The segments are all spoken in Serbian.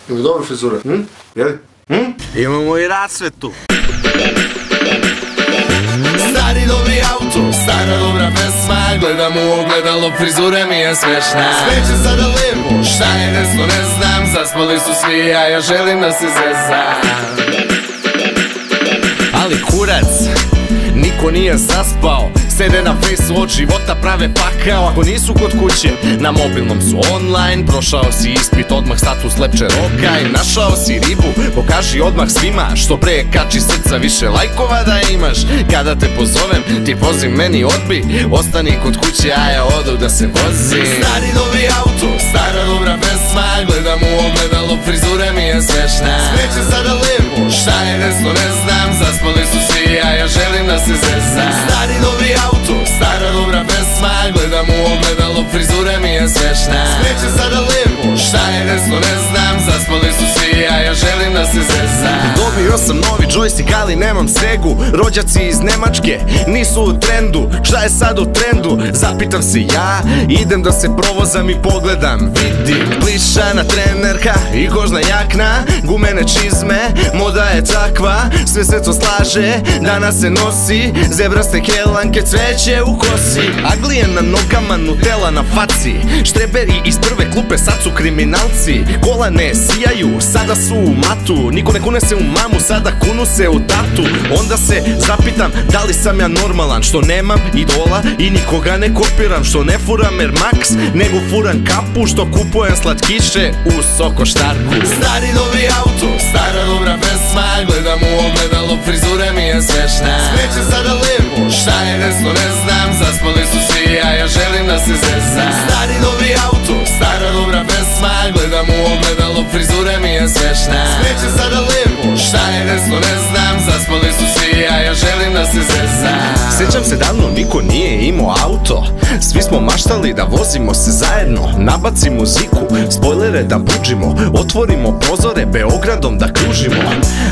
Ima dobra frizura, jeli? Imamo i rasvetu. Stari dobri auto, stara dobra pesma. Gledam u ogledalo, frizura mi je smešna. Sveće sada levo, šta je desno ne znam. Zaspali su svi, a ja želim da se zezam. Ali kurac, niko nije zaspao. Sede na fejsu od života, prave pakao. Ako nisu kod kuće, na mobilnom su online. Prošao si ispit, odmah status lepče roka. I našao si ribu, pokaži odmah svima. Što pre kači srca, više lajkova da imaš. Kada te pozovem, ti poziv meni odbi. Ostani kod kuće, a ja odu da se vozim. Stari dobri auto, stara dobra pesma. Gledam u ogledalo, frizura mi je smešna. Sveće sada levo, šta je desno ne znam. Zaspali su svi, a ja želim da se zezam. Stari dobri auto, stara dobra pesma. Gledam u ogledalo, frizura mi je smešna. Sveće sada levo, šta je desno ne znam. Zaspali su svi, a ja želim da se zezam. Dobio sam novi joystick, ali nemam Segu. Rođaci iz Nemačke nisu u trendu. Šta je sad u trendu? Zapitam se ja. Idem da se provozam i pogledam. Vidim plišana trenerka i kožna jakna, gumene čizme, moda je takva. Sve se to slaže, danas se nosi. Zebraste helanke, cveće u kosi. Aglije na nogama, Nutella na faci. Štreberi iz prve klupe, sad su kriminalci. Kola ne sijaju, sada su u matu. Niko ne kune se u mamu, sada kunu se u tatu. Onda se zapitam, da li sam ja normalan, što nemam idola i nikoga ne kopiram. Što ne furam Air Max, nego furam kapu. Što kupujem slatkiše u Sokoštarku. Stari dobri auto, stara dobra pesma. Gledam u ogledalo, frizura mi je smešna. Sveće sada levo, šta je desno ne znam. Zaspali su svi, a ja želim da se zezam. Stari dobri auto, stara dobra pesma. Gledam u ogledalo, frizura mi je smešna. Sveće sada levo, šta je desno ne znam. Zaspali su svi, a ja želim da se zezam. Sjećam se davno niko nije imao auto. Svi smo maštali da vozimo se zajedno. Nabaci muziku, spojlere da buđimo. Otvorimo prozore, Beogradom da kružimo.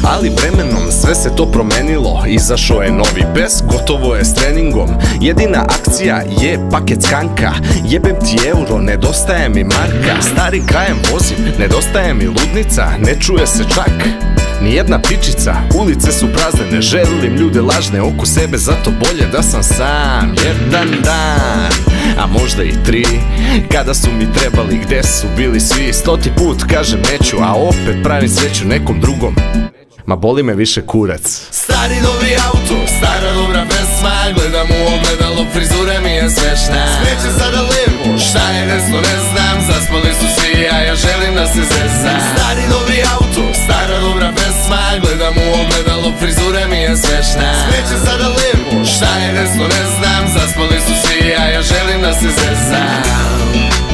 Ali vremenom sve se to promenilo. Izašao je novi pes, gotovo je s treningom. Jedina akcija je paket skanka. Jebem ti euro, nedostaje mi marka. Stari krajem vozim, nedostaje mi ludnica. Ne čuje se čak nijedna ptičica, ulice su prazne, ne želim ljude lažne oko sebe, zato bolje da sam sam. Jedan dan, a možda i 3, kada su mi trebali, gde su bili svi. 100. put kažem neću, a opet pravim sreću nekom drugom. Ma boli me više kurac. Stari dobri auto, stara dobra pesma. Gledam u ogledalo, frizura mi je smešna. Sveće sada levo, šta je desno ne znam. Zaspali su svi, a ja želim da se zezam. Stari dobri auto, stara dobra pesma. Gledam u ogledalo, frizura mi je smešna. Sveće sada levo, šta je desno ne znam. Zaspali su svi, a ja želim da se zezam.